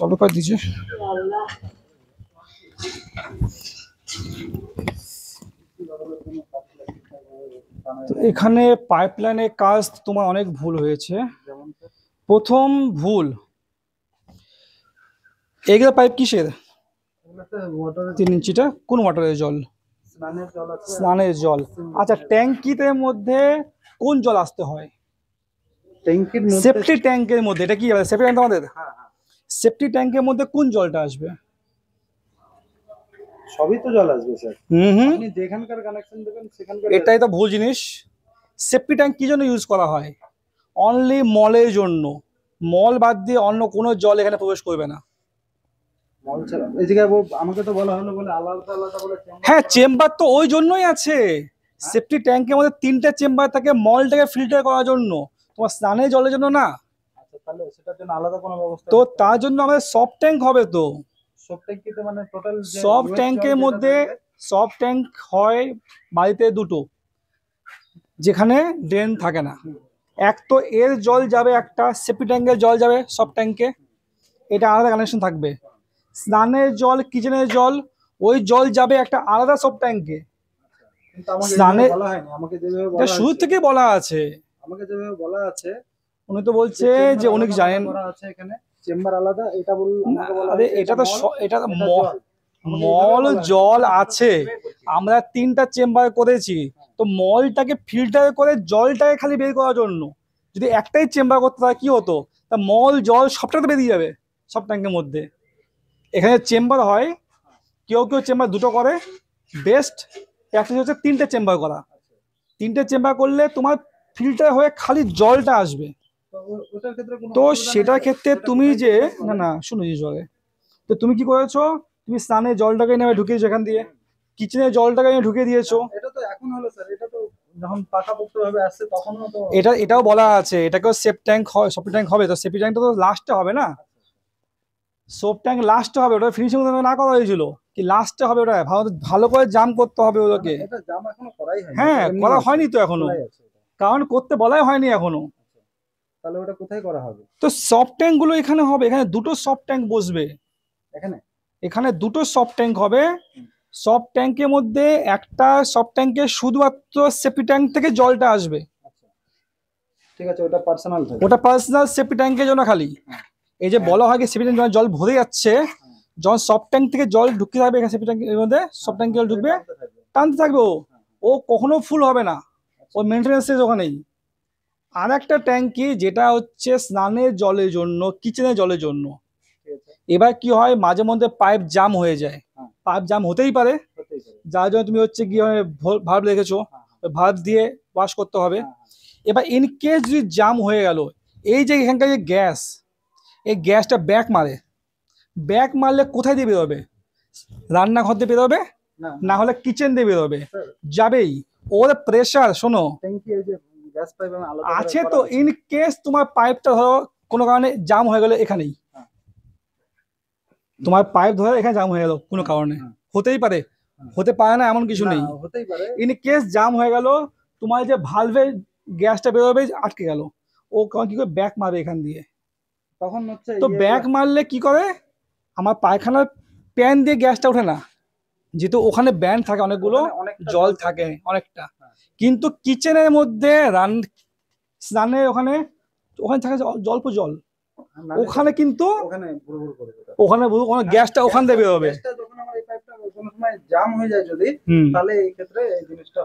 চালু করে দিয়েছে। তো এখানে পাইপলাইনের কাজ তোমার অনেক ভুল হয়েছে। প্রথম ভুল, এগুলো পাইপ কিসের? 3 ইঞ্চিটা কোন ওয়াটারের জল? স্নানের জল। আচ্ছা, ট্যাঙ্কিতে মধ্যে কোন জল আসতে হয়? ট্যাঙ্কির মধ্যে, সেফটি ট্যাঙ্কের মধ্যে। এটা কি সেফটি ট্যাঙ্ক আমাদের? সেফটি ট্যাঙ্কের মধ্যে কোন জলটা আসবে? সবই তো জল আসবে স্যার। আপনি যেখানকার কানেকশন দেবেন সেখানকার। এটাই তো ভুল জিনিস। সেফটি ট্যাঙ্ক কি জন্য ইউজ করা হয়? অনলি মলের জন্য। মল বাদ দিয়ে অন্য কোনো জল এখানে প্রবেশ করবে না। মল ছাড়া এই জায়গায় আমাকে তো বলা হলো বলে আলাদা আলাদা বলে। হ্যাঁ, চেম্বার তো ওই জন্যই আছে। সেফটি ট্যাঙ্কের মধ্যে 3টে চেম্বার থাকে মলটাকে ফিল্টার করার জন্য, তোমার স্নানের জলের জন্য না। আচ্ছা, তাহলে সেটার জন্য আলাদা কোনো ব্যবস্থা? তো তার জন্য আমাদের সফট ট্যাঙ্ক হবে। তো সফট ট্যাঙ্কিতে মানে টোটাল সফট ট্যাঙ্কের মধ্যে সফট ট্যাঙ্ক হয় বাড়িতে দুটো, যেখানে ড্রেন থাকে না। এক তো এর জল যাবে, একটা সেফটি ট্যাঙ্কের জল যাবে সফট ট্যাঙ্কে, এটা আলাদা কানেকশন থাকবে। স্নানের জল, কিচেনের জল, ওই জল যাবে একটা আলাদা সফট ট্যাঙ্কে। স্নানের শুরু থেকে বলা আছে, আমাকে যেভাবে বলা আছে, উনি তো বলছে যে উনি জানেন এখানে চেম্বার আলাদা। এটা আরে এটা তো মল জল আছে। আমরা 3টা চেম্বার করেছি, তো মলটাকে ফিল্টার করে জলটাকে খালি বের করার জন্য। যদি একটাই চেম্বার করতে হয় কি হতো, তা মল জল সবটা তো বেরিয়ে যাবে সব ট্যাঙ্কের মধ্যে। এখানে চেম্বার হয়, কেউ কেউ চেম্বার দুটো করে, বেস্ট প্র্যাকটিস হচ্ছে 3টে চেম্বার করা। 3টে চেম্বার করলে তোমার ফিল্টার হয়ে খালি জলটা আসবে। তো সেটার ক্ষেত্রে তুমি যে না শুনো জিনিস আগে, তো তুমি কি করেছো, তুমি স্নানের জলটাকে নেমে ঢুকিয়েছো এখান দিয়ে, কিচেনের জলটাকে নিয়ে ঢুকিয়ে দিয়েছো। এটা তো এখন হলো স্যার, এটা তো যখন পাকাপোক্তভাবে আসছে তখনও তো এটাও বলা আছে, এটাকেও সেফ ট্যাঙ্ক হয়, সফট ট্যাঙ্ক হবে। তো সেফটি ট্যাঙ্কটা তো লাস্টে হবে না, সফট ট্যাঙ্ক লাস্টে হবে। ওটা ফিনিশিং না করা হয়েছিল কি, লাস্টে হবে। ওটা ভালো করে জাম করতে হবে ওটাকে। এটা জাম এখনো করাই হয়নি। হ্যাঁ, করা হয়নি তো এখনো, কারণ করতে বলাই হয়নি এখনো। তাহলে ওটা কোথায় করা হবে? তো সফট ট্যাঙ্ক গুলো এখানে হবে, এখানে দুটো সফট ট্যাঙ্ক বসবে। এখানে দুটো সফট ট্যাঙ্ক হবে। সফট ট্যাঙ্কের মধ্যে একটা সফট ট্যাঙ্কে শুধুমাত্র সেফটি ট্যাঙ্ক থেকে জলটা আসবে। ঠিক আছে, ওটা পার্সোনাল থাকে, ওটা পার্সোনাল সেফটি ট্যাঙ্কের জন্য খালি। এই যে বলা হয় যে সেফটি ট্যাঙ্ক জল ভরে যাচ্ছে, যখন সফট ট্যাঙ্ক থেকে জল ঢুকতে থাকবে এখানে সেফটি ট্যাঙ্কের মধ্যে, সফট ট্যাঙ্ক জল ঢুকবে, টানতে থাকবে। ও কখনো ফুল হবে না, ওর মেনটেন্যান্স ওখানেই। আর একটা ট্যাঙ্কি যেটা হচ্ছে স্নানের জলের জন্য, কিচেনের জলের জন্য। এবার কি হয়, মাঝে মধ্যে পাইপ জাম হয়ে যায়। পাইপ জাম হতেই পারে, যার জন্য তুমি হচ্ছে কি ভাল্ব রেখেছো, ভাল্ব দিয়ে ওয়াশ করতে হবে। এবার ইন কেস যদি জাম হয়ে গেল, এই যে এখানকার যে গ্যাস, এই গ্যাসটা ব্যাক মারলে কোথায় দিয়ে বেরোবে? রান্নাঘর দিয়ে বেরোবে, না হলে কিচেন দিয়ে বেরোবে, যাবেই। ওর প্রেশার শোনো আছে তো। ইন কেস তোমার পাইপটা ধরো কোনো কারণে জাম হয়ে গেল, এখানেই তোমার পাইপ ধরো এখানে জাম হয়ে গেল কোনো কারণে, হতেই পারে, হতে পারে না এমন কিছু নেই। ইন কেস জাম হয়ে গেল, তোমার যে ভালভে গ্যাসটা বেরোবে আটকে গেল, ও কি করে ব্যাক মারবে এখান দিয়ে। তখন হচ্ছে তো ব্যাক মারলে কি করে, আমার পায়খানার প্যান দিয়ে গ্যাসটা ওঠে না, যেহেতু ওখানে ব্যান্ড থাকে অনেকগুলো, জল থাকে অনেকটা। কিন্তু কিচেনের মধ্যে স্নানের ওখানে থাকে জল্প জল, ওখানে কিন্তু ওখানে গ্যাসটা ওখান থেকে বেরোবে।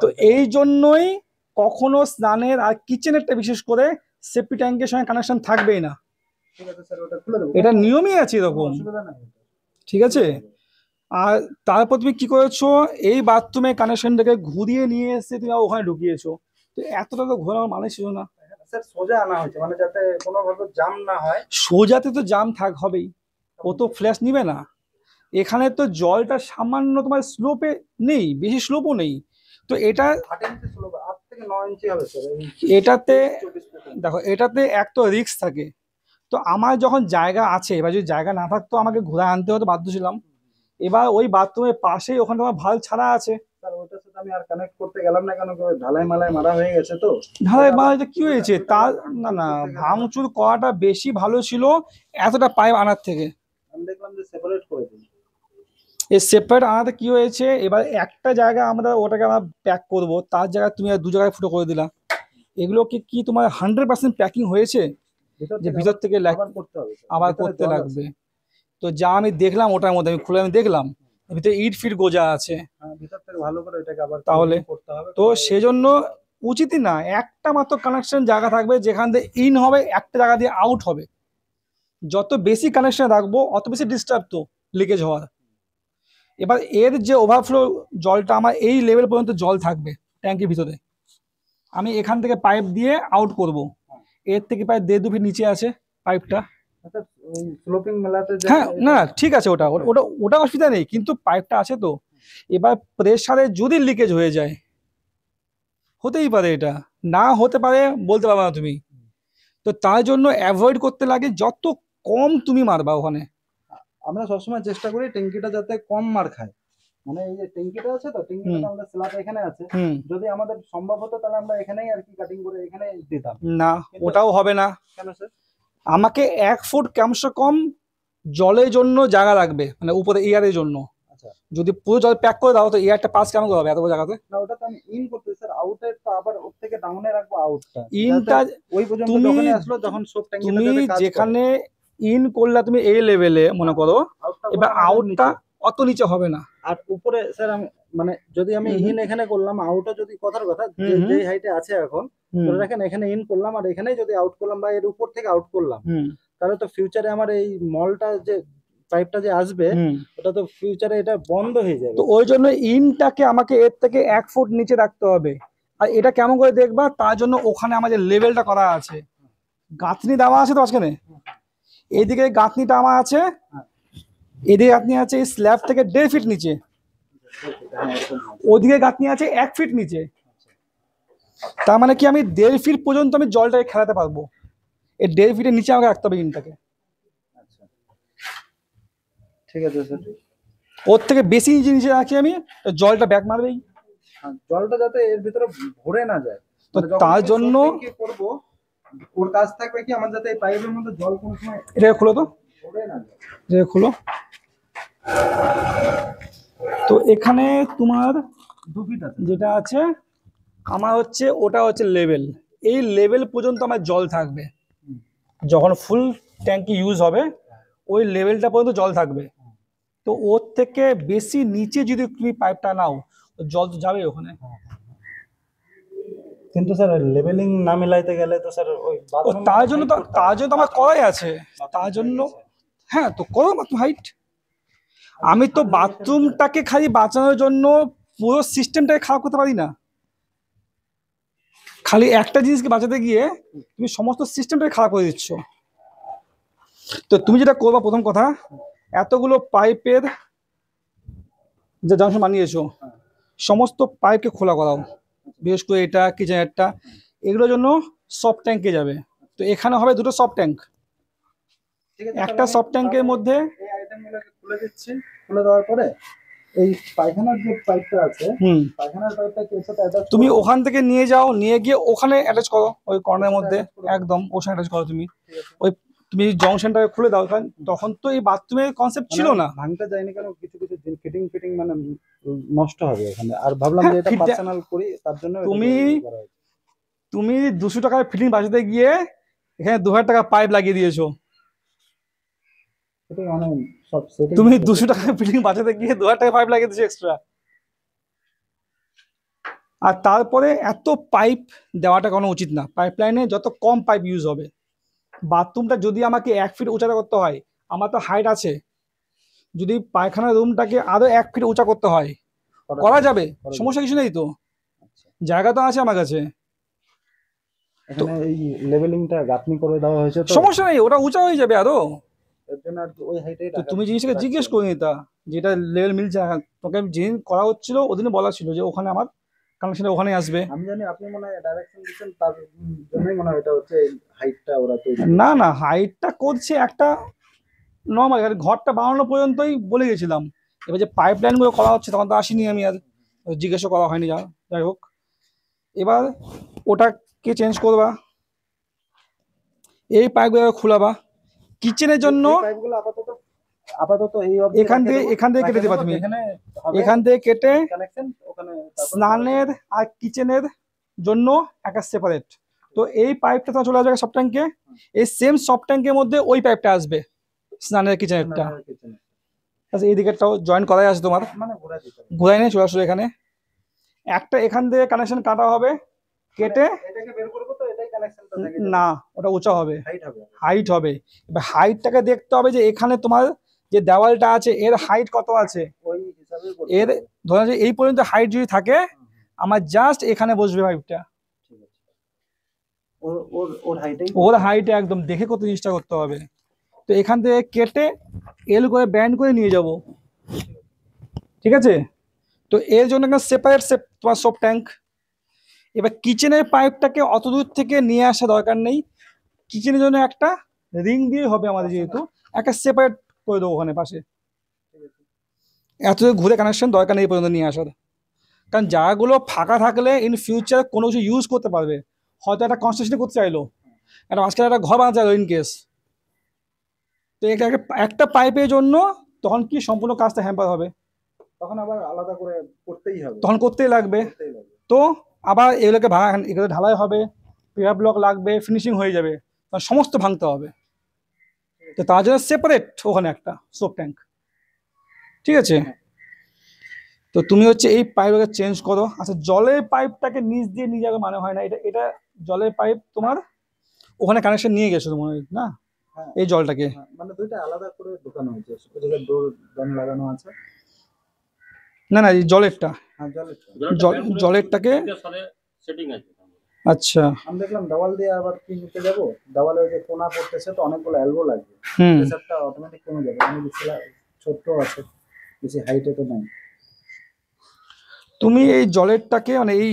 তো এই জন্যই কখনো স্নানের আর কিচেনেরটা বিশেষ করে সেফটি ট্যাঙ্কের সঙ্গে কানেকশন থাকবেই না। এটা নিয়মই আছে এরকম, ঠিক আছে। আর তারপর তুমি কি করেছো, এই বাথরুমে কানেকশনটাকে ঘুরিয়ে নিয়ে এসে তুমি ওখানে ঢুকিয়েছো। তো এতটা তো ঘোরানোর মানে ছিল না। সোজা আনা হয়েছে মানে যাতে কোনোভাবে জাম না হয়। সোজাতে তো জাম হবেই, ও তো ফ্ল্যাশ নিবে না। এখানে তো জলটা সামান্য তোমার স্লোপে নেই, বেশি স্লোপও নেই। তো এটা এটাতে দেখো, এটাতে এক তো রিস্ক থাকে। তো আমার যখন জায়গা আছে, এবার যদি জায়গা না থাকতো আমাকে ঘুরে আনতে হতো, বাধ্য ছিলাম। এবার ওই বাথরুমের পাশেই ওখানে তোমার ভাল ছাড়া আছে। আমি আর কানেক্ট করতে গেলাম না, কেন ঢালাই মালাই মারা হয়ে গেছে। তো ঢালাই মারাইতে কি হয়েছে, তার না ভাঙচুর করাটা বেশি ভালো ছিল এতটা পাইপ আনার থেকে। সেপারেট করে দিন। এই সেপারেট আনাতে কি হয়েছে, এবার একটা জায়গা আমরা ওটাকে আমরা প্যাক করব, তার জায়গায় তুমি আর দু জায়গায় ফুটো করে দিলা। এগুলো কি তোমার 100% প্যাকিং হয়েছে? যে ভিতর থেকে আবার করতে হবে স্যার, আবার ভিতরে করতে জল আছে। লাগবে? তো যা আমি দেখলাম ওটার মধ্যে আমি খুলে আমি দেখলাম ভিতরে ইট ফিট গোজা আছে, হ্যাঁ, ভিতর থেকে ভালো করে এটাকে আবার তাহলে cleaning করতে হবে। তো সেজন্য উচিতই না একটা মাত্র কানেকশন জায়গা থাকবে যেখান দিয়ে ইন হবে, একটা জায়গা দিয়ে আউট হবে। যত বেশি কানেকশন রাখবো অত বেশি ডিস্টার্ব তো লিকেজ হওয়ার। এবার এর যে ওভারফ্লো জলটা আমার এই লেভেল পর্যন্ত জল থাকবে ট্যাঙ্কির ভিতরে, আমি এখান থেকে পাইপ দিয়ে আউট করব। এর থেকে প্রায় 1.5-2 ফিট নিচে আছে পাইপটা। আচ্ছা, ওই স্লোপিং মেলাতে হ্যাঁ না ঠিক আছে, ওটা ওটা ওটা অসুবিধা নেই, কিন্তু পাইপটা আছে তো। এবার প্রেসারে যদি লিকেজ হয়ে যায়, হতেই পারে, এটা না হতে পারে বলতে পারবে না তুমি। তো তার জন্য অ্যাভয়েড করতে লাগে যত কম তুমি মারবা ওখানে। আমরা সবসময় চেষ্টা করি ট্যাঙ্কিটা যাতে কম মার খায়। মানে এই যে ট্যাঙ্কিটা আছে তো, ট্যাঙ্কিটা আমাদের স্ল্যাব এখানে আছে, হুম যদি আমাদের সম্ভব হতো তাহলে আমরা এখানেই আর কি কাটিং করে এখানে দিতাম। না, ওটাও হবে না। কেন স্যার? আমাকে 1 ফুট কমসে কম জলের জন্য জায়গা লাগবে, মানে উপরে এয়ারের জন্য। আচ্ছা, যদি পুরো জল প্যাক করে দাও তো এয়ারটা পাস কেমন করে হবে এত বড় জায়গাতে? না ওটা তো আমি ইন করতে স্যার, আউটের তো আবার ওর থেকে ডাউনে রাখবো আউটটা। ইনটা ওই পর্যন্ত তুমি যখনই আসলো, যখন সব ট্যাঙ্কিটা তুমি যাতে কাজ করে, যেখানে ইন করলা তুমি এই লেভেলে মনে করো, আউটটা এবার বরং আমাদের আউটটা নিচে। অত নিচে হবে না। আর উপরে স্যার আমি মানে যদি আমি হুম, ইন এখানে করলাম, আউটও যদি কথার কথা হুম, যে হুম, যে হাইটে আছে এখন, হুম, ধরে রাখেন এখানে ইন করলাম আর এখানেই যদি আউট করলাম বা এর উপর থেকে আউট করলাম, হুম, তাহলে তো ফিউচারে আমার এই মলটা যে পাইপটা যে আসবে, হুম। ওটা তো ফিউচারে এটা বন্ধ হয়ে যাবে। তো ওই জন্য ইনটাকে আমাকে এর থেকে 1 ফুট নিচে রাখতে হবে। আর এটা কেমন করে দেখবা, তার জন্য ওখানে আমাদের লেভেলটা করা আছে, গাঁথনি দেওয়া আছে তো মাঝখানে। এইদিকে গাঁথনিটা আমার আছে, এদিকে গাঁথনি আছে এই স্ল্যাব থেকে 1.5 ফিট নিচে, ওদিকে গাঁথনি আছে 1 ফিট নিচে। তার মানে কি আমি 1.5 ফিট পর্যন্ত আমি জলটাকে খেলাতে পারবো। এই 1.5 ফিটের নিচে আমাকে রাখতে হবে ইনটাকে। আচ্ছা, ঠিক আছে স্যার। ওর থেকে বেশি নিচে নিচে রাখি আমি, তো জলটা ব্যাক মারবেই। হ্যাঁ, জলটা যাতে এর ভিতরে ভরে না যায়। তো মানে যখন তার আমি জন্য soap tank করব, ওর কাজ থাকবে কি আমার যাতে এই পাইপের মধ্যে জল কোনো সময় এটাকে খুলো তো, ভরে না যায়। এটাকে খুলো। তো এখানে তোমার 2 ফিট আছে। যেটা আছে আমার হচ্ছে ওটা হচ্ছে লেভেল, এই লেভেল পর্যন্ত আমার জল থাকবে। যখন ফুল ট্যাঙ্কি ইউজ হবে ওই লেভেলটা পর্যন্ত জল থাকবে। তো ওর থেকে বেশি নিচে যদি তুমি পাইপটা নাও তো জল তো যাবে ওখানে। কিন্তু স্যার লেভেলিং না মিলাইতে গেলে তো স্যার ওই ও তার জন্য তো আমার করাই আছে, তার জন্য। হ্যাঁ তো করো বাথরুম হাইট। আমি তো বাথরুমটাকে খালি বাঁচানোর জন্য পুরো সিস্টেমটাকে খারাপ করতে পারি না। খালি একটা জিনিসকে বাঁচাতে গিয়ে তুমি সমস্ত সিস্টেমটাকে খারাপ করে দিচ্ছ। তো তুমি যেটা করবা, প্রথম কথা, এতগুলো পাইপের যে জাংশন বানিয়েছো সমস্ত পাইপকে খোলা করাও, বিশেষ করে এটা কিচেনেরটা, এগুলোর জন্য সফট ট্যাঙ্কে যাবে। তো এখানে হবে 2টো সফট ট্যাঙ্ক, একটা সফট ট্যাঙ্কের মধ্যে এই আইটেমগুলোকে খুলে দিচ্ছি। খুলে দেওয়ার পরে এই পায়খানার যে পাইপটা আছে, হুম পায়খানার পাইপটা কি সাথে অ্যাটাচ তুমি ওখান থেকে নিয়ে যাও, নিয়ে গিয়ে ওখানে অ্যাটাচ করো, ওই কর্নারের মধ্যে একদম ওর সঙ্গে অ্যাটাচ করো তুমি। ওই তুমি জংশনটাকে খুলে দাও, কারণ তখন তো এই বাথরুমের কনসেপ্ট ছিল না। ভাঙতে যায়নি কেন, কিছু কিছু ফিটিং ফিটিং মানে নষ্ট হবে এখানে, আর ভাবলাম যে এটা হ্যাঁ, পার্সোনাল করি, তার জন্য এটা তুমি- করা হয়েছে। তুমি 200 টাকার ফিটিং বাঁচাতে গিয়ে এখানে 2000 টাকা পাইপ লাগিয়ে দিয়েছো। সেটাই মানে সব সেটিং। তুমি 200 টাকার ফিটিং বাঁচাতে গিয়ে 2000 টাকা পাইপ লাগিয়ে দিয়েছো এক্সট্রা। আর তারপরে এত পাইপ দেওয়াটা কোনো উচিত না। পাইপলাইনে যত কম পাইপ ইউজ হবে। বাথরুমটা যদি আমাকে 1 ফিট উঁচাতে করতে হয়, আমার তো হাইট আছে, যদি পায়খানার রুমটাকে আরো 1 ফিট উঁচা করতে হয় করা যাবে, সমস্যা কিছু নেই তো, জায়গা তো আছে আমার কাছে, এখানে এই লেভেলিংটা গাঁথনি করে দেওয়া হয়েছে তো, সমস্যা নেই, ওটা উঁচা হয়ে যাবে আরো। এর জন্য আর কি ওই হাইটেই তো তুমি জিনিসটাকে জিজ্ঞেস করে নিতা যেটা লেভেল মিলছে না। তোকে যেদিন করা হচ্ছিল ওদিনে বলা ছিল যে ওখানে আমার কানেকশন ওখানে আসবে। আমি জানি আপনি মনে হয় ডাইরেকশন দিচ্ছেন, তার জন্যই মনে হয় এটা হচ্ছে এই হাইটটা ওরা তৈরি না না, হাইটটা করছে একটা নর্মাল, ঘরটা বানানো পর্যন্তই বলে গেছিলাম। এবার যে পাইপ লাইন গুলো করা হচ্ছে তখন তো আসিনি আমি, আর জিজ্ঞাসা করা হয়নি, যাই হোক। এবার ওটাকে চেঞ্জ করবা, এই পাইপগুলো খোলাবা কিচেনের জন্য। পাইপগুলো আপাতত আপাতত এই অবধি এখান রেখে থেকে দেবো, এখান থেকে রেখে কেটে দিবা দেবো, তুমি, যেখানে হবে এখান থেকে কেটে কানেকশন ওখানে তারপর স্নানের আর কিচেনের জন্য একটা সেপারেট। তো এই পাইপটা তোমার চলে আসবে সব ট্যাঙ্কে, এই সেম সব ট্যাঙ্কের মধ্যে ওই পাইপটা আসবে স্নানের কিচেনেরটা। kitchen-এ। আচ্ছা এই দিকেরটাও জয়েন করাই আছে তোমার, মানে ঘোরা দিতে হবে। ঘুরাই নিয়ে চলে আসলো এখানে। একটা এখান থেকে কানেকশন কাটা হবে, কেটে এটাকে বের করবো তো এটাই কানেকশনটা থেকে না ওটা উঁচা হবে, হাইট হবে। হাইট হবে। এবার হাইটটাকে দেখতে হবে যে এখানে তোমার যে দেওয়ালটা আছে এর হাইট কত আছে। ওই হিসাবে এর ধরো যে এই পর্যন্ত হাইট যদি থাকে, আমার জাস্ট এখানে বসবে পাইপটা, ঠিক আছে। ওর ওর ওর হাইটেই ওর হাইটে একদম দেখে কত জিনিসটা করতে হবে। তো এখান থেকে কেটে এল করে ব্যান্ড করে নিয়ে যাব, ঠিক আছে। তো এর জন্য সেপারেট তোমার সব ট্যাঙ্ক। এবার কিচেনের পাইপটাকে অত দূর থেকে নিয়ে আসা দরকার নেই, কিচেনের জন্য একটা রিং দিয়ে হবে আমাদের, যেহেতু একটা সেপারেট করে দেবো ওখানে পাশে। এত দূর ঘুরে কানেকশন দরকার নেই এই পর্যন্ত নিয়ে আসার, কারণ জায়গাগুলো ফাঁকা থাকলে ইন ফিউচার কোনো কিছু ইউজ করতে পারবে। হয়তো একটা কনস্ট্রাকশন করতে চাইলো, একটা মাঝখানে একটা ঘর বানাতে চাইলো ইন কেস, তো একটা পাইপের জন্য তখন কি সম্পূর্ণ কাজটা হ্যাম্পার হবে, তখন আবার আলাদা করে করতেই হবে, তখন করতেই লাগবে। করতেই লাগবে। তো আবার এগুলোকে ভাঙা, এগুলো ঢালাই হবে, পিলার ব্লক লাগবে, ফিনিশিং হয়ে যাবে, তখন সমস্ত ভাঙতে হবে। তো তার জন্য সেপারেট ওখানে একটা সোপ ট্যাঙ্ক, ঠিক আছে। তো তুমি হচ্ছে এই পাইপটাকে চেঞ্জ করো। আচ্ছা জলের পাইপটাকে নিচ দিয়ে নিয়ে যাবে মানে হয় না, এটা এটা জলের পাইপ তোমার ওখানে কানেকশন নিয়ে গেছো তো মনে হয় না, হ্যাঁ, এই জলটাকে। হ্যাঁ, মানে দুইটা আলাদা করে ঢোকানো হয়েছে, ওদিকে ডোর গান লাগানো আছে। না না এই জলেরটা, হ্যাঁ জলের জলেরটাকে সেটিং আছে। আচ্ছা আমি দেখলাম দেওয়াল দিয়ে আবার কি নিতে যাবো, দেওয়ালে ওই যে কোনা পড়তেছে তো অনেকগুলো এলবো লাগবে, হুম প্রেসারটা অটোমেটিক কমে যাবে, আমি দেখছিলাম ছোট্ট আছে, বেশি হাইটে তো নাই। তুমি এই জলেরটাকে মানে এই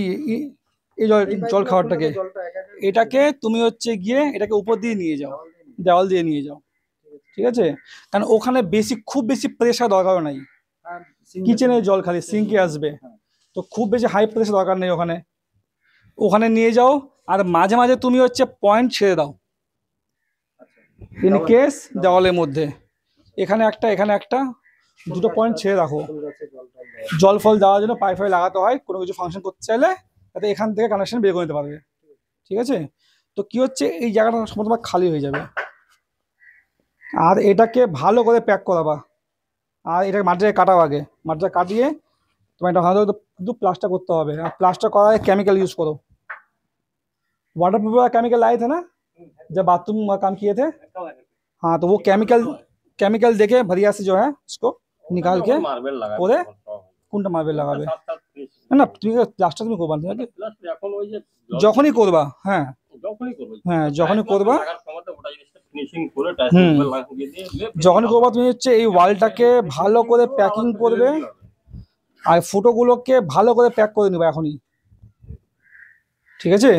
এই জল এই জল পাইপগুলো খাওয়ারটাকে, খুলে তো জলটা একা একা এটাকে তুমি হচ্ছে গিয়ে এটাকে উপর দিয়ে নিয়ে যাও, দেওয়াল দিয়ে নিয়ে দেওয়াল দিয়ে নিয়ে যাও, ঠিক আছে। কারণ ওখানে খুব বেশি প্রেশার দরকার নাই, হ্যাঁ, সিঙ্ক কিচেনের আছে। জল খালি সিঙ্কে আসবে, হ্যাঁ, তো খুব বেশি হাই প্রেশার দরকার নেই ওখানে। ওখানে নিয়ে যাও, আর মাঝে মাঝে তুমি হচ্ছে পয়েন্ট ছেড়ে দাও আচ্ছা। ইন দেওয়াল- কেস দেওয়ালের মধ্যে এখানে একটা এখানে একটা দুটো পয়েন্ট ছেড়ে রাখো, ফুল গাছে জল টল দেওয়া। জল ফল দেওয়ার জন্য পাইপ ফাইপ লাগাতে হয় কোনো কিছু ফাংশন করতে চাইলে, যাতে এখান থেকে কানেকশন বের করে নিতে পারবে, ঠিক আছে। তো কি হচ্ছে এই জায়গাটা সম্পূর্ণ তোমার খালি হয়ে যাবে, আর এটাকে ভালো করে প্যাক করাবা, আর এটাকে মাটিতে কাটাও আগে, মাটিতে কাটিয়ে তোমার এটা ভালো কিন্তু প্লাস্টার করতে হবে, আর প্লাস্টার করার কেমিক্যাল यूज करो, वाटर प्रूफ वाला केमिकल लाए थे ना जब बाथरूम का काम किए थे, हाँ तो वो केमिकल केमिकल देके बढ़िया से जो है उसको निकाल के মার্বেল লাগাবে ওরে তখন সব হবে। কোনটা মার্বেল লাগাবে, সাত সাত piece। না না তুমি প্লাস্টার তুমি করবা নাকি Plus এখন ওই যে জল- যখনই করবা, হ্যাঁ যখনই করবে হ্যাঁ যখনই টাইলস করবা, লাগার সময়তে ওটা জিনিসটা ফিনিশিং করে টাইলস হুম। লাগিয়ে দিয়ে যখনই করবা তুমি হচ্ছে এই ওয়ালটাকে ভালো করে প্যাকিং করবে, আর ফুটোগুলোকে ভালো করে প্যাক করে নেবে এখনই, ঠিক আছে।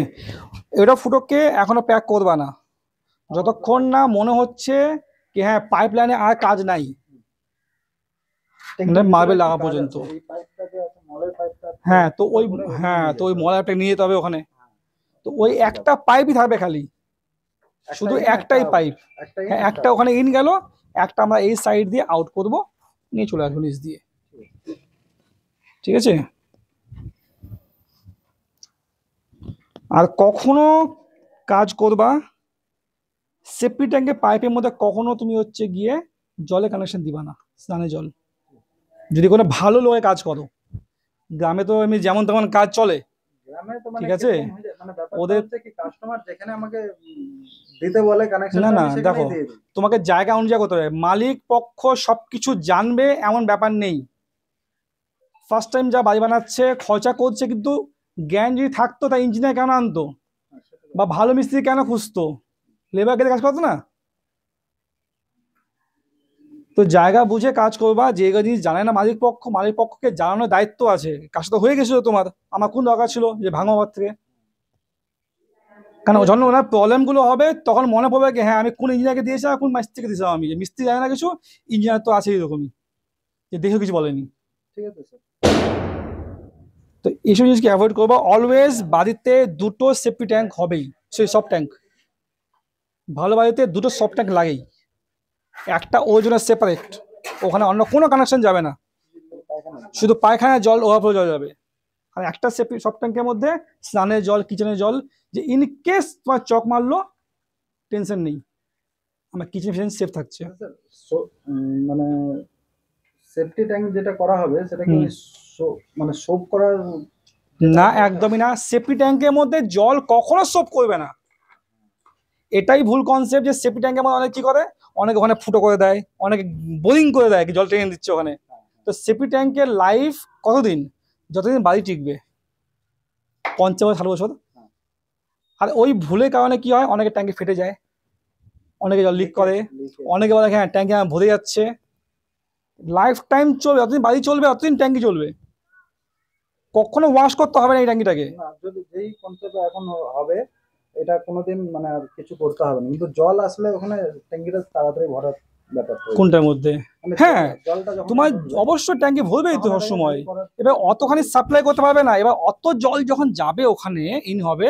এটা ফুটোকে এখনো প্যাক করবা না যতক্ষণ না মনে হচ্ছে কি হ্যাঁ পাইপ লাইনে আর কাজ নাই, মার্বেল লাগা পর্যন্ত। এই পাইপটাকে আছে, মলের পাইপটা হ্যাঁ তো ওই হ্যাঁ তো ওই মলাটা নিয়ে যেতে হবে ওখানে, তো ওই একটা পাইপই থাকবে খালি, শুধু একটাই পাইপ, একটাই হ্যাঁ একটা ওখানে ইন গেল, একটা আমরা এই সাইড দিয়ে আউট করব, নিয়ে চলে আসবো নিচ দিয়ে, ঠিক আছে। আর কখনো কাজ করবা সেফটি ট্যাঙ্কে পাইপের মধ্যে কখনো তুমি হচ্ছে গিয়ে জলে কানেকশন দিবা না, স্নানের জল, যদি কোনো ভালো লোকে কাজ করো। গ্রামে তো এমনি যেমন তেমন কাজ চলে, গ্রামে তো মানে ঠিক আছে। কিরকম হয়ে যায়, মানে ব্যাপারটা ওদের- হচ্ছে কি কাস্টমার যেখানে আমাকে দিতে বলে কানেকশন, না, না, দেখো। তোমাকে জায়গা অনুযায়ী করতে হবে, মালিক পক্ষ সবকিছু জানবে এমন ব্যাপার নেই। ফার্স্ট টাইম যা বাড়ি বানাচ্ছে খরচা করছে, কিন্তু জ্ঞান যদি থাকতো তা ইঞ্জিনিয়ার কেন আনতো, বা ভালো মিস্ত্রি কেন খুঁজতো, লেবারকে কাজ করতো না। তো জায়গা বুঝে কাজ করবা, যে জিনিস জানে না মালিক পক্ষকে জানানোর দায়িত্ব আছে। কাজটা তো হয়ে গেছিল তোমার, আমার কোন দরকার ছিল যে ভাঙো আমার থেকে, কারণ যখন ওনার প্রবলেম গুলো হবে তখন মনে পড়বে কি হ্যাঁ আমি কোন ইঞ্জিনিয়ারকে দিয়েছি আর কোন মিস্ত্রিকে দিয়েছিলাম, আমি যে মিস্ত্রি জানে না কিছু, ইঞ্জিনিয়ার তো আছে এরকমই যে দেখেও কিছু বলেনি। ঠিক আছে স্যার। তো এইসব জিনিসকে অ্যাভয়েড করবো। অলওয়েজ বাড়িতে দুটো সেফটি ট্যাঙ্ক হবেই, সেই সব ট্যাঙ্ক ভালো বাড়িতে দুটো সব ট্যাঙ্ক লাগেই, একটা ওর জন্য সেপারেট ওখানে অন্য কোনো কানেকশন যাবে না, শুধু পায়খানার জল ওভারফ্লো জল যাবে। আর একটা সেফটি সব ট্যাঙ্কের মধ্যে স্নানের জল, কিচেনের জল, যে ইন কেস তোমার চক মারলো টেনশন নেই, আমার কিচেন ফিচেন সেফ থাকছে। মানে সেফটি ট্যাঙ্ক যেটা করা হবে সেটা কি মানে সোপ করার? না, একদমই না। সেফটি ট্যাঙ্কের মধ্যে জল কখনো সোপ করবে না, এটাই ভুল কনসেপ্ট। যে সেফটি ট্যাঙ্কের মধ্যে অনেক কি করে, অনেকে ওখানে ফুটো করে দেয়, অনেকে বোরিং করে দেয়, জল টেনে দিচ্ছে ওখানে। তো সেফটি ট্যাঙ্কের লাইফ কতদিন? যতদিন বাড়ি টিকবে, 50-60 বছর। আর ওই ভুলের কারণে কি হয়, অনেকে ট্যাঙ্কে ফেটে যায়, অনেকে জল লিক করে, অনেকে বলে হ্যাঁ ট্যাঙ্কে আমার ভরে যাচ্ছে। লাইফ টাইম চলবে, যতদিন বাড়ি চলবে ততদিন ট্যাঙ্কি চলবে, কখনো ওয়াশ করতে হবে না এই ট্যাঙ্কিটাকে। যদি যেই কনসেপ্ট এখন হবে এটা কোনোদিন মানে আর কিছু করতে হবে না, কিন্তু জল আসলে ওখানে ট্যাঙ্কিটা তাড়াতাড়ি ভরার ব্যাপার। কোনটার মধ্যে? মানে হ্যাঁ, জলটা যখন তোমার অবশ্যই ট্যাঙ্কি ভরবেই তো সবসময়। এবার অতখানি সাপ্লাই করতে পারবে না, এবার অত জল যখন যাবে ওখানে ইন হবে,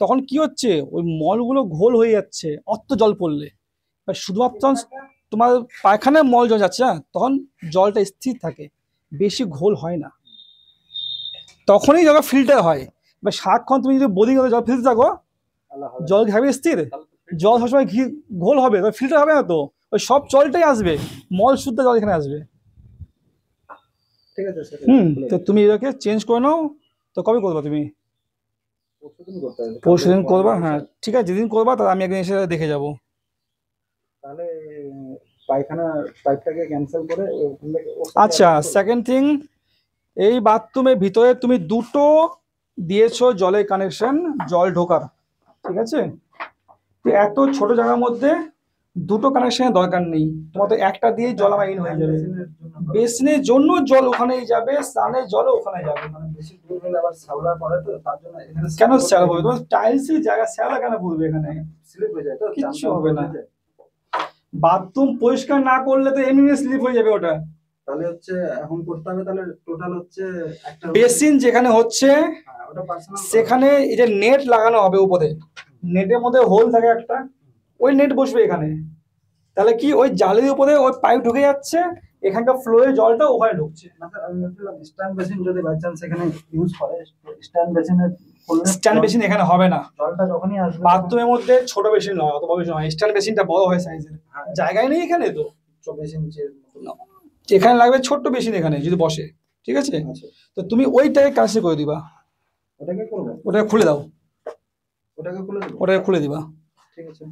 তখন কি হচ্ছে, ওই মলগুলো ঘোল হয়ে যাচ্ছে অত জল পড়লে। এবার শুধুমাত্র তোমার পায়খানার মল জল যাচ্ছে না, তখন জলটা স্থির থাকে, বেশি ঘোল হয় না, তখনই জল ফিল্টার হয়। এবার সারাক্ষণ তুমি যদি বোরিং করে জল ফেলতে থাকো, জল খাবে স্থির, জল সবসময় ঘোল হবে, ফিল্টার হবে না, তো ওই সব জলটাই আসবে, মল শুদ্ধ জল এখানে আসবে। ঠিক আছে স্যার। তো তুমি এটাকে চেঞ্জ করে নাও। তো কবে করবা তুমি? পরশুদিন করতে হবে। পরশুদিন করবা? হ্যাঁ ঠিক আছে, যেদিন করবা তাহলে আমি একদিন এসে দেখে যাব। তাহলে পায়খানা পাইপটাকে ক্যান্সেল করে আচ্ছা, সেকেন্ড থিং, এই বাথরুমের ভিতরে তুমি দুটো দিয়েছো জলের কানেকশন, জল ঢোকার, ঠিক আছে? তো এত ছোট জায়গার মধ্যে দুটো কানেকশনের দরকার নেই, তোমার তো একটা দিয়ে জল আমার ইন হয়ে যাবে। বেসিনের জন্য জল ওখানেই যাবে, স্নানের জলও ওখানে যাবে। মানে বেশি দূর হলে আবার শ্যাওলা পড়ে, তো তার জন্য এখানে কেন শ্যাওলা পড়বে? তোমার টাইলসের জায়গা, শ্যাওলা কেন পড়বে এখানে? স্লিপ হয়ে যায়, তো কিচ্ছু হবে না। বাথরুম পরিষ্কার না করলে তো এমনি স্লিপ হয়ে যাবে ওটা। তাহলে হচ্ছে এখন করতে হবে, তাহলে টোটাল হচ্ছে একটা বেসিন যেখানে হচ্ছে ওটা পার্সোনাল সেখানে এই যে নেট লাগানো হবে উপরে, নেটের মধ্যে হোল থাকে একটা, ওই নেট বসবে এখানে। তাহলে কি ওই জালের উপরে ওই পাইপ ঢুকে যাচ্ছে, এখানকার ফ্লোয়ে জলটা ওখানে ঢুকছে। না স্যার, আমি বলছিলাম স্ট্যান্ড বেসিন যদি বাই চান্স এখানে ইউজ করে, স্ট্যান্ড বেসিনে করলে স্ট্যান্ড বেসিন এখানে হবে না, জলটা যখনই আসবে বাথরুমের মধ্যে ছোট বেসিন নয়, অত বড় বেসিন নয়, স্ট্যান্ড বেসিনটা বড় হয় সাইজের, জায়গায় নেই এখানে, তো বেসিন এখানে লাগবে ছোট্ট বেসিন এখানে যদি বসে, ঠিক আছে? তো তুমি ওইটাকে কাজে করে দিবা, ওটাকে করবে, ওটাকে খুলে দাও, ওটাকে খুলে দেবো, ওটাকে খুলে দিবা। ঠিক আছে।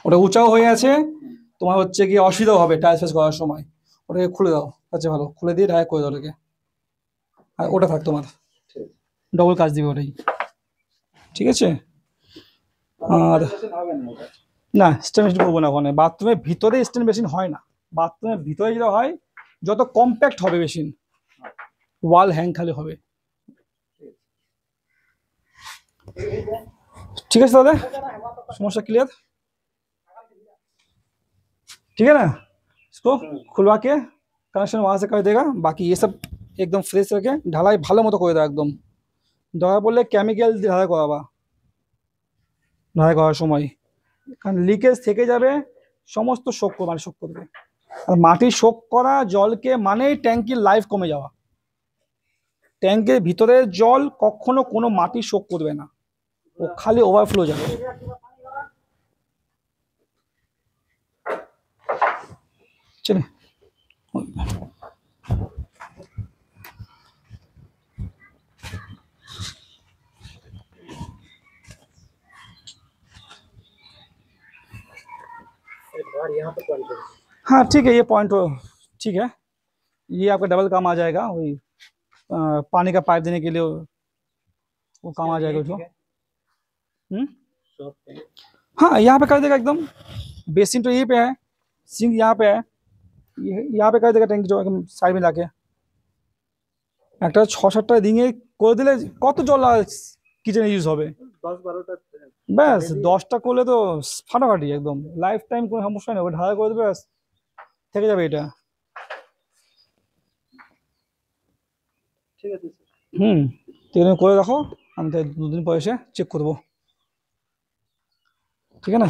ওটা উঁচাও হয়ে আছে, তোমার হচ্ছে কি অসুবিধাও হবে টাইলস ফাইস করার সময়, ওটাকে খুলে দাও, আচ্ছা ভালো, খুলে দিয়ে ডাইরেক্ট করে দাও ওটাকে, আর ওটা থাক তোমার, ডবল কাজ দিবে ওটাই, ঠিক আছে? আর না, স্ট্যান্ড বেসিন করবো না ওখানে, বাথরুমের ভিতরে স্ট্যান্ড বেসিন হয় না, বাথরুমের ভিতরে যেটা হয় যত কম্প্যাক্ট হবে বেসিন, ওয়াল হ্যাং খালি হবে, ठीक है दादा, समस्या क्लियर, ठीक है ना? इसको खुलवा के कनेक्शन वहां से कर देगा, बाकी ये सब एकदम फ्रेश रखे, ढलाई ভালো মতো করে দাও একদম, দরকার পড়লে কেমিক্যাল দিয়ে ঢালাই করাবা ঢালাই করার সময়, কারণ লিকেজ থেকে যাবে, সমস্ত শোক মানে শোক করবে। আর মাটি শোক করা জলকে মানেই ট্যাঙ্কির লাইফ কমে যাওয়া, ট্যাঙ্কের ভিতরের জল কখনো কোনো মাটি শোক করবে না, ও খালি ওভারফ্লো যাবে। চলে हाँ ठीक है, ये पॉइंट ठीक है, ये आपका डबल काम आ जाएगा, वही पानी का पाइप देने के लिए वो काम आ जाएगा उसको। हाँ यहाँ पे कर देगा एकदम, बेसिन तो यहीं पे है, सिंक यहाँ पे है, यहाँ पे कर देगा टैंक जो एकदम साइड में लाके, একটা 6-7টা রিঙে করে দিলে কত জল কিচেনে ইউজ হবে, 10-12টা ব্যাস 10টা করলে তো ফাটাফাটি একদম লাইফ টাইম, কোনো সমস্যা নেই, ঢালাই করে দেবে ব্যাস থেকে যাবে এটা। ঠিক আছে স্যার, করে রাখো, আমি তাই 2 দিন পরে এসে চেক করবো, ঠিক আছে না?